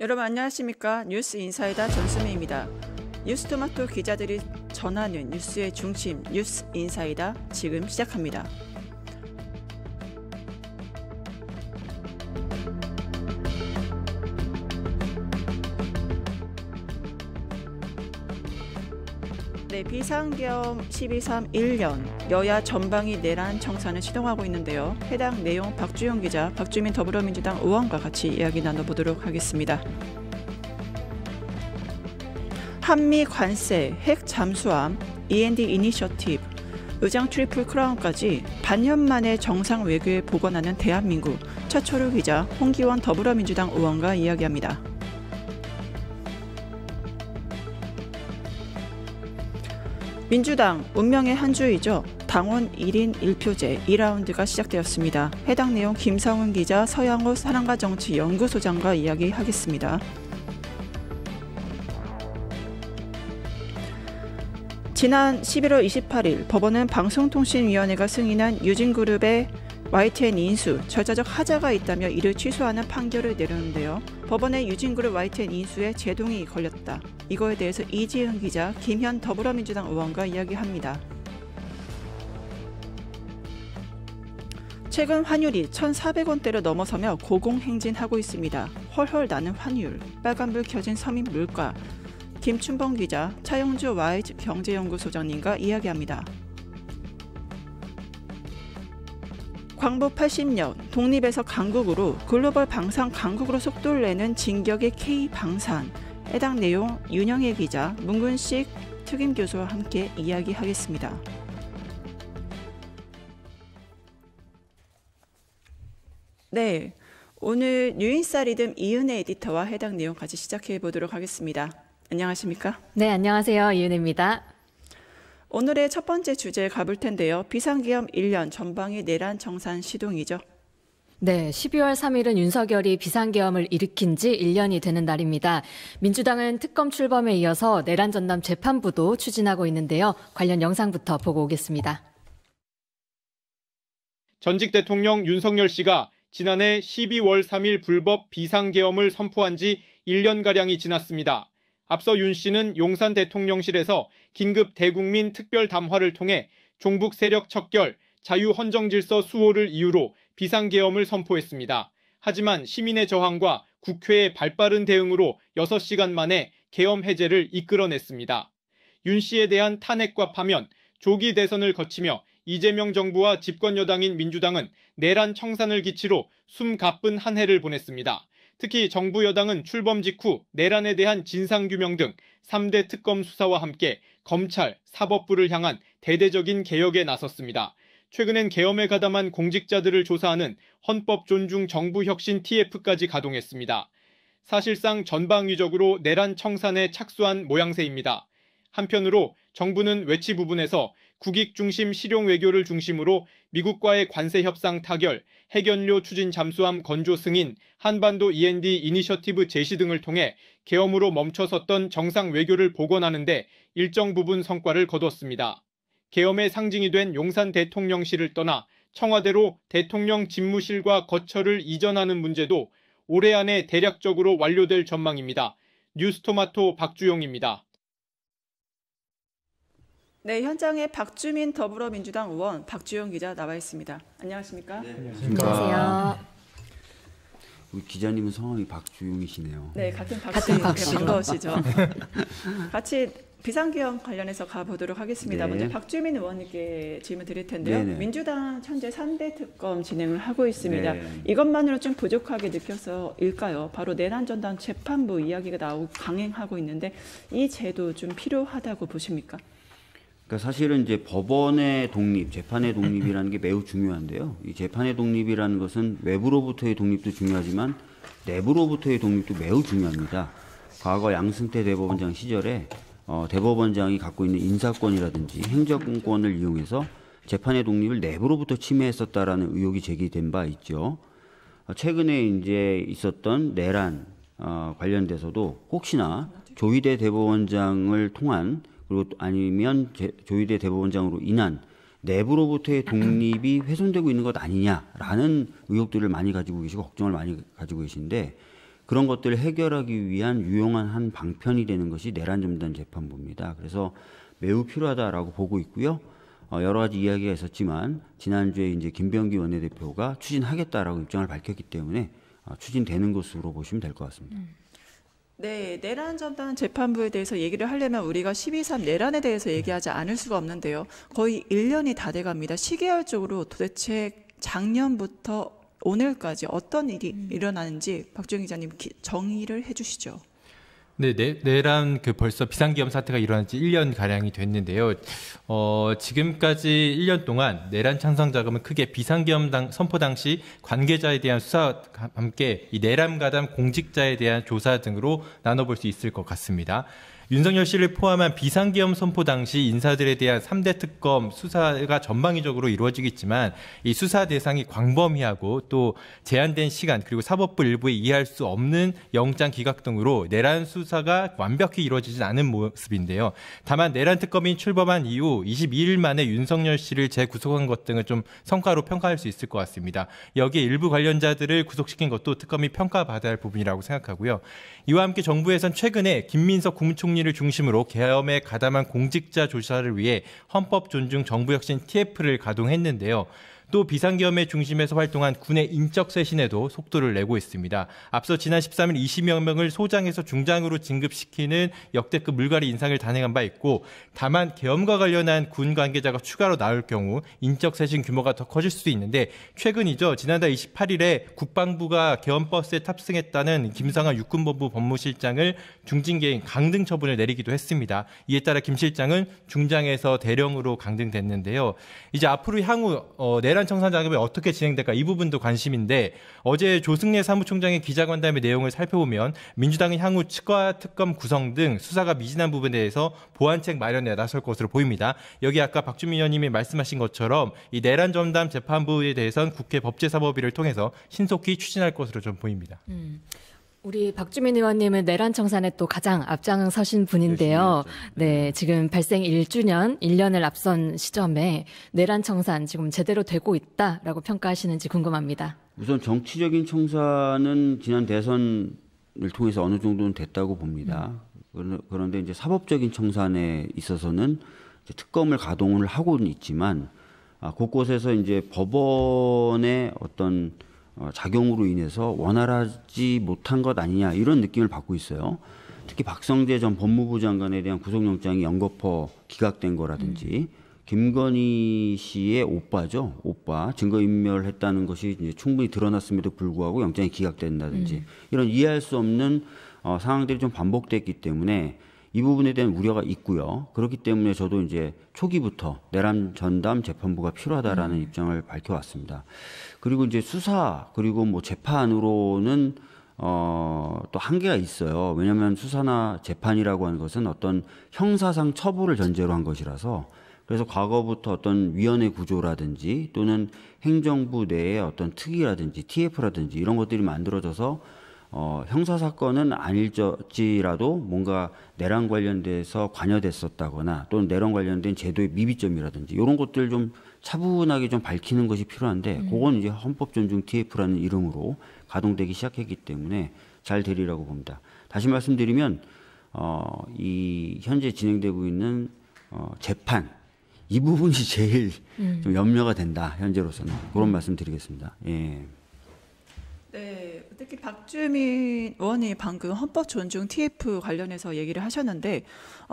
여러분 안녕하십니까? 뉴스 인사이다 전수미입니다. 뉴스토마토 기자들이 전하는 뉴스의 중심 뉴스 인사이다 지금 시작합니다. 네, 비상계엄 12.3.1년 여야 전방위 내란 청산을 시동하고 있는데요. 해당 내용 박주영 기자, 박주민 더불어민주당 의원과 같이 이야기 나눠보도록 하겠습니다. 한미 관세, 핵 잠수함, E&D 이니셔티브, 의장 트리플 크라운까지 반년 만에 정상 외교에 복원하는 대한민국. 차초루 기자, 홍기원 더불어민주당 의원과 이야기합니다. 민주당 운명의 한 주이죠. 당원 1인 1표제 2라운드가 시작되었습니다. 해당 내용 김성은 기자, 서양호 사랑과 정치 연구소장과 이야기하겠습니다. 지난 11월 28일 법원은 방송통신위원회가 승인한 유진그룹의 YTN 인수, 절차적 하자가 있다며 이를 취소하는 판결을 내렸는데요. 법원의 유진그룹 YTN 인수에 제동이 걸렸다. 이거에 대해서 이지은 기자, 김현 더불어민주당 의원과 이야기합니다. 최근 환율이 1,400원대를 넘어서며 고공행진하고 있습니다. 헐헐 나는 환율, 빨간불 켜진 서민 물가. 김춘봉 기자, 차영주 와이즈 경제연구소장님과 이야기합니다. 광복 80년, 독립에서 강국으로 글로벌 방산 강국으로 속도를 내는 진격의 K방산. 해당 내용 윤영애 기자, 문근식 특임교수와 함께 이야기하겠습니다. 네, 오늘 뉴인사 리듬 이은혜 에디터와 해당 내용 같이 시작해 보도록 하겠습니다. 안녕하십니까? 네, 안녕하세요. 이은혜입니다. 오늘의 첫 번째 주제에 가볼 텐데요. 비상계엄 1년 전방위 내란 청산 시동이죠. 네, 12월 3일은 윤석열이 비상계엄을 일으킨 지 1년이 되는 날입니다. 민주당은 특검 출범에 이어서 내란 전담 재판부도 추진하고 있는데요. 관련 영상부터 보고 오겠습니다. 전직 대통령 윤석열 씨가 지난해 12월 3일 불법 비상계엄을 선포한 지 1년가량이 지났습니다. 앞서 윤 씨는 용산 대통령실에서 긴급 대국민 특별 담화를 통해 종북 세력 척결, 자유헌정질서 수호를 이유로 비상계엄을 선포했습니다. 하지만 시민의 저항과 국회의 발빠른 대응으로 6시간 만에 계엄 해제를 이끌어냈습니다. 윤 씨에 대한 탄핵과 파면, 조기 대선을 거치며 이재명 정부와 집권 여당인 민주당은 내란 청산을 기치로 숨가쁜 한 해를 보냈습니다. 특히 정부 여당은 출범 직후 내란에 대한 진상규명 등 3대 특검 수사와 함께 검찰, 사법부를 향한 대대적인 개혁에 나섰습니다. 최근엔 계엄에 가담한 공직자들을 조사하는 헌법 존중 정부 혁신 TF까지 가동했습니다. 사실상 전방위적으로 내란 청산에 착수한 모양새입니다. 한편으로 정부는 외치 부분에서 국익 중심 실용 외교를 중심으로 미국과의 관세 협상 타결, 핵연료 추진 잠수함 건조 승인, 한반도 E&D 이니셔티브 제시 등을 통해 계엄으로 멈춰섰던 정상 외교를 복원하는 데 일정 부분 성과를 거뒀습니다. 계엄의 상징이 된 용산 대통령실을 떠나 청와대로 대통령 집무실과 거처를 이전하는 문제도 올해 안에 대략적으로 완료될 전망입니다. 뉴스토마토 박주용입니다. 네, 현장에 박주민 더불어민주당 의원, 박주영 기자 나와 있습니다. 안녕하십니까? 네, 안녕하세요. 우리 기자님은 성함이 박주용이시네요. 네, 같은 박씨로 반가우시죠. 같이 비상계엄 관련해서 가보도록 하겠습니다. 네. 먼저 박주민 의원님께 질문 드릴 텐데요. 네네. 민주당 현재 3대 특검 진행을 하고 있습니다. 네. 이것만으로 좀 부족하게 느껴서일까요? 바로 내란 전담 재판부 이야기가 나오고 강행하고 있는데 이 제도 좀 필요하다고 보십니까? 그러니까 사실은 이제 법원의 독립, 재판의 독립이라는 게 매우 중요한데요. 이 재판의 독립이라는 것은 외부로부터의 독립도 중요하지만 내부로부터의 독립도 매우 중요합니다. 과거 양승태 대법원장 시절에 대법원장이 갖고 있는 인사권이라든지 행정권을 이용해서 재판의 독립을 내부로부터 침해했었다라는 의혹이 제기된 바 있죠. 최근에 이제 있었던 내란 관련돼서도 혹시나 조희대 대법원장을 통한 그리고 아니면 조희대 대법원장으로 인한 내부로부터의 독립이 훼손되고 있는 것 아니냐라는 의혹들을 많이 가지고 계시고 걱정을 많이 가지고 계신데 그런 것들을 해결하기 위한 유용한 한 방편이 되는 것이 내란전담 재판부입니다. 그래서 매우 필요하다라고 보고 있고요. 여러 가지 이야기가 있었지만 지난주에 이제 김병기 원내대표가 추진하겠다라고 입장을 밝혔기 때문에 추진되는 것으로 보시면 될 것 같습니다. 네, 내란전담 재판부에 대해서 얘기를 하려면 우리가 12.3 내란에 대해서 얘기하지 않을 수가 없는데요. 거의 1년이 다 돼갑니다. 시계열적으로 도대체 작년부터 오늘까지 어떤 일이 일어나는지 박주영 기자님 정의를 해주시죠. 네, 내란 벌써 비상계엄 사태가 일어난 지 1년 가량이 됐는데요. 지금까지 1년 동안 내란 창설 자금은 크게 비상계엄 선포 당시 관계자에 대한 수사와 함께 이 내란 가담 공직자에 대한 조사 등으로 나눠볼 수 있을 것 같습니다. 윤석열 씨를 포함한 비상계엄 선포 당시 인사들에 대한 3대 특검 수사가 전방위적으로 이루어지겠지만 이 수사 대상이 광범위하고 또 제한된 시간 그리고 사법부 일부에 이해할 수 없는 영장 기각 등으로 내란 수사가 완벽히 이루어지진 않은 모습인데요. 다만 내란 특검이 출범한 이후 22일 만에 윤석열 씨를 재구속한 것 등을 좀 성과로 평가할 수 있을 것 같습니다. 여기에 일부 관련자들을 구속시킨 것도 특검이 평가받아야 할 부분이라고 생각하고요. 이와 함께 정부에선 최근에 김민석 국무총리를 중심으로 계엄에 가담한 공직자 조사를 위해 헌법 존중 정부혁신 TF를 가동했는데요. 또 비상계엄의 중심에서 활동한 군의 인적 쇄신에도 속도를 내고 있습니다. 앞서 지난 13일 20여 명을 소장에서 중장으로 진급시키는 역대급 물갈이 인상을 단행한 바 있고 다만 계엄과 관련한 군 관계자가 추가로 나올 경우 인적 쇄신 규모가 더 커질 수도 있는데 최근이죠. 지난달 28일에 국방부가 계엄버스에 탑승했다는 김상환 육군본부 법무실장을 중징계인 강등 처분을 내리기도 했습니다. 이에 따라 김 실장은 중장에서 대령으로 강등됐는데요. 이제 앞으로 향후 내란 청산 작업이 어떻게 진행될까 이 부분도 관심인데 어제 조승래 사무총장의 기자간담회 내용을 살펴보면 민주당은 향후 치과 특검 구성 등 수사가 미진한 부분에 대해서 보완책 마련에 나설 것으로 보입니다. 여기 아까 박주민 의원님이 말씀하신 것처럼 이 내란 전담 재판부에 대해서는 국회 법제사법위를 통해서 신속히 추진할 것으로 좀 보입니다. 우리 박주민 의원님은 내란 청산에 또 가장 앞장서신 분인데요. 네, 지금 발생 1주년, 1년을 앞선 시점에 내란 청산 지금 제대로 되고 있다라고 평가하시는지 궁금합니다. 우선 정치적인 청산은 지난 대선을 통해서 어느 정도는 됐다고 봅니다. 그런데 이제 사법적인 청산에 있어서는 이제 특검을 가동을 하고는 있지만 곳곳에서 이제 법원의 어떤 작용으로 인해서 원활하지 못한 것 아니냐 이런 느낌을 받고 있어요. 특히 박성재 전 법무부 장관에 대한 구속영장이 연거푸 기각된 거라든지 김건희 씨의 오빠죠. 오빠 증거인멸했다는 것이 이제 충분히 드러났음에도 불구하고 영장이 기각된다든지 이런 이해할 수 없는 상황들이 좀 반복됐기 때문에 이 부분에 대한 우려가 있고요. 그렇기 때문에 저도 이제 초기부터 내란 전담 재판부가 필요하다라는 입장을 밝혀왔습니다. 그리고 이제 수사 그리고 뭐 재판으로는 또 한계가 있어요. 왜냐하면 수사나 재판이라고 하는 것은 어떤 형사상 처벌을 전제로 한 것이라서 그래서 과거부터 어떤 위원회 구조라든지 또는 행정부 내에 어떤 특위라든지 TF라든지 이런 것들이 만들어져서 형사사건은 아닐지라도 뭔가 내란 관련돼서 관여됐었다거나 또는 내란 관련된 제도의 미비점이라든지 이런 것들 좀 차분하게 좀 밝히는 것이 필요한데 그건 이제 헌법 존중 TF라는 이름으로 가동되기 시작했기 때문에 잘 되리라고 봅니다. 다시 말씀드리면 이 현재 진행되고 있는 재판 이 부분이 제일 좀 염려가 된다 현재로서는 그런 말씀드리겠습니다. 예. 네, 특히 박주민 의원이 방금 헌법 존중 TF 관련해서 얘기를 하셨는데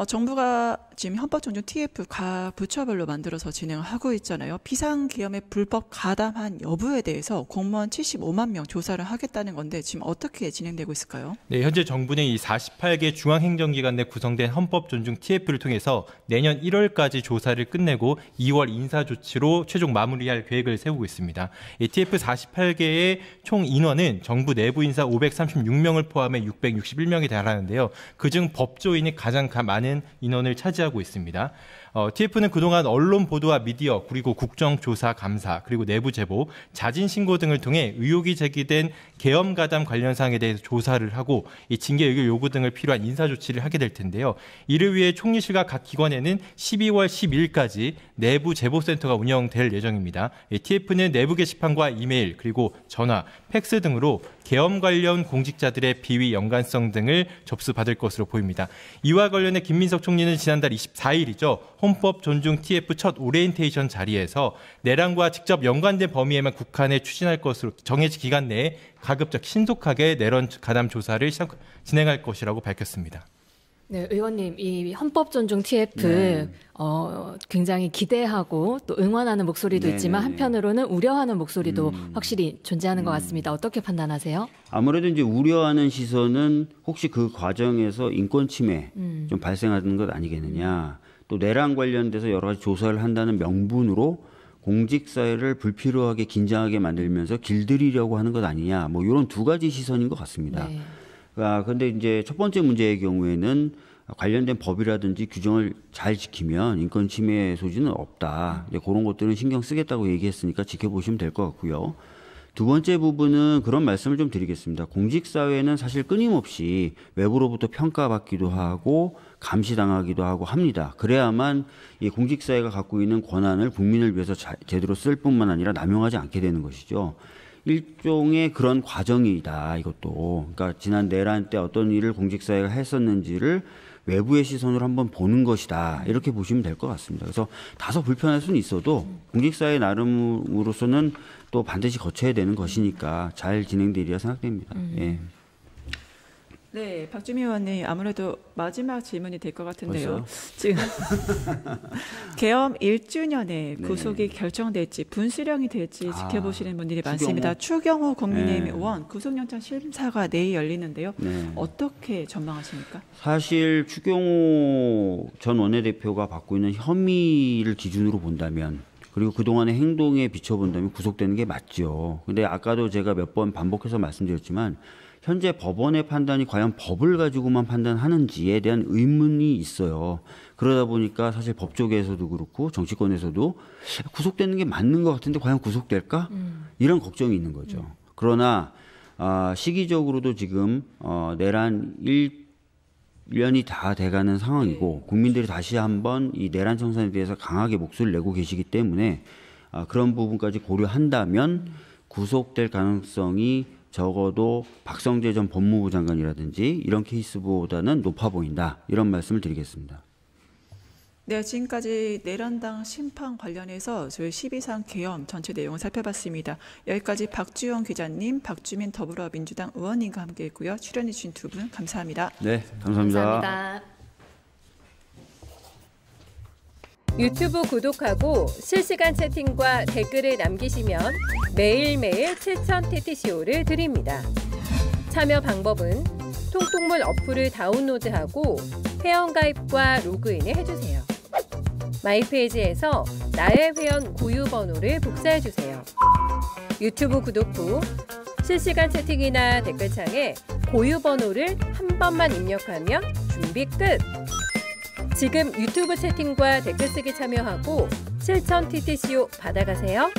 정부가 지금 헌법 존중 TF 각 부처별로 만들어서 진행하고 있잖아요. 비상계엄의 불법 가담한 여부에 대해서 공무원 75만 명 조사를 하겠다는 건데 지금 어떻게 진행되고 있을까요? 네, 현재 정부는 이 48개 중앙행정기관 내 구성된 헌법 존중 TF를 통해서 내년 1월까지 조사를 끝내고 2월 인사조치로 최종 마무리할 계획을 세우고 있습니다. 이 TF 48개의 총 인원은 정부 내부 인사 536명을 포함해 661명에 달하는데요. 그중 법조인이 가장 많은 인원을 차지하고 있습니다. TF는 그동안 언론 보도와 미디어 그리고 국정조사 감사 그리고 내부 제보, 자진 신고 등을 통해 의혹이 제기된 계엄 가담 관련 사항에 대해서 조사를 하고 이 징계 의결 요구 등을 필요한 인사 조치를 하게 될 텐데요. 이를 위해 총리실과 각 기관에는 12월 10일까지 내부 제보센터가 운영될 예정입니다. TF는 내부 게시판과 이메일 그리고 전화, 팩스 등으로 계엄 관련 공직자들의 비위 연관성 등을 접수받을 것으로 보입니다. 이와 관련해 김민석 총리는 지난달 24일이죠. 헌법 존중 TF 첫 오리엔테이션 자리에서 내란과 직접 연관된 범위에만 국한해 추진할 것으로 정해진 기간 내에 가급적 신속하게 내란 가담 조사를 진행할 것이라고 밝혔습니다. 네, 의원님, 이 헌법 존중 TF 굉장히 기대하고 또 응원하는 목소리도 있지만 한편으로는 우려하는 목소리도 확실히 존재하는 것 같습니다. 어떻게 판단하세요? 아무래도 이제 우려하는 시선은 혹시 그 과정에서 인권 침해 좀 발생하는 것 아니겠느냐. 또 내란 관련돼서 여러 가지 조사를 한다는 명분으로 공직사회를 불필요하게 긴장하게 만들면서 길들이려고 하는 것 아니냐. 뭐 이런 두 가지 시선인 것 같습니다. 네. 근데 이제 첫 번째 문제의 경우에는 관련된 법이라든지 규정을 잘 지키면 인권 침해 소지는 없다. 이제 그런 것들은 신경 쓰겠다고 얘기했으니까 지켜보시면 될 것 같고요. 두 번째 부분은 그런 말씀을 좀 드리겠습니다. 공직사회는 사실 끊임없이 외부로부터 평가받기도 하고 감시당하기도 하고 합니다. 그래야만 이 공직사회가 갖고 있는 권한을 국민을 위해서 제대로 쓸 뿐만 아니라 남용하지 않게 되는 것이죠. 일종의 그런 과정이다, 이것도. 그러니까 지난 내란 때 어떤 일을 공직사회가 했었는지를 외부의 시선으로 한번 보는 것이다. 이렇게 보시면 될 것 같습니다. 그래서 다소 불편할 수는 있어도 공직사회 나름으로서는 또 반드시 거쳐야 되는 것이니까 잘 진행되리라 생각됩니다. 예. 네, 박주민 의원님 아무래도 마지막 질문이 될 것 같은데요. 벌써요? 지금 계엄 1주년에 구속이 결정될지 분수령이 될지 지켜보시는 분들이 많습니다. 추경호 국민의힘 의원 구속영장 심사가 내일 열리는데요. 어떻게 전망하십니까? 사실 추경호 전 원내대표가 받고 있는 혐의를 기준으로 본다면 그리고 그동안의 행동에 비춰본다면 구속되는 게 맞죠. 근데 아까도 제가 몇 번 반복해서 말씀드렸지만 현재 법원의 판단이 과연 법을 가지고만 판단하는지에 대한 의문이 있어요. 그러다 보니까 사실 법 쪽에서도 그렇고 정치권에서도 구속되는 게 맞는 것 같은데 과연 구속될까? 이런 걱정이 있는 거죠. 그러나 시기적으로도 지금 내란 1년이 다 돼가는 상황이고 국민들이 다시 한번 이 내란 청산에 대해서 강하게 목소리를 내고 계시기 때문에 그런 부분까지 고려한다면 구속될 가능성이 적어도 박성재 전 법무부 장관이라든지 이런 케이스보다는 높아 보인다. 이런 말씀을 드리겠습니다. 네, 지금까지 내란당 심판 관련해서 저희 12상 계엄 전체 내용을 살펴봤습니다. 여기까지 박주영 기자님, 박주민 더불어민주당 의원님과 함께했고요. 출연해 주신 두 분 감사합니다. 네, 감사합니다. 감사합니다. 유튜브 구독하고 실시간 채팅과 댓글을 남기시면 매일매일 7,000TTCO를 드립니다. 참여 방법은 통통물 어플을 다운로드하고 회원가입과 로그인을 해주세요. 마이페이지에서 나의 회원 고유 번호를 복사해주세요. 유튜브 구독 후 실시간 채팅이나 댓글창에 고유 번호를 한 번만 입력하면 준비 끝! 지금 유튜브 채팅과 댓글 쓰기 참여하고 7,000TTCO 받아가세요.